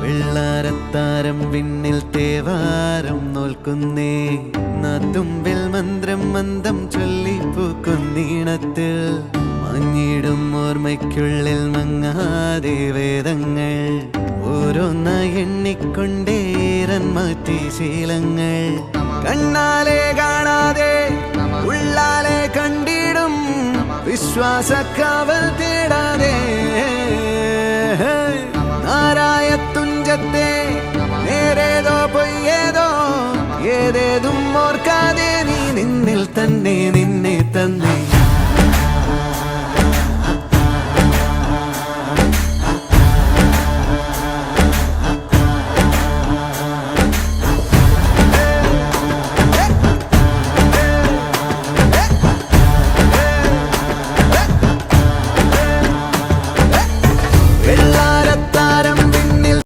വെള്ളാരത്താരം വിണ്ണിൽ തേവാരം നോൽക്കുന്നേ നാത്തുമ്പിൽ മന്ത്രം മന്ദം ചൊല്ലിപ്പൂക്കുന്നീണത്തിൽ മഞ്ഞിടും ഓർമ്മയ്ക്കുള്ളിൽ മങ്ങാതെ വേദങ്ങൾ ഓരോന്നായി എണ്ണിക്കൊണ്ടേരൻ മാറ്റി ശീലങ്ങൾ കണ്ണാലെ കാണാതെ ഉള്ളാലെ കണ്ടിടും വിശ്വാസക്കാവൽ തേടാതെ നാരായ തുഞ്ചത്തെ നേരേതോ പൊയ്യേതോ ഏതേതും ഓർക്കാതെ നീ നിന്നിൽ തന്നെ നിന്നെ തന്നെ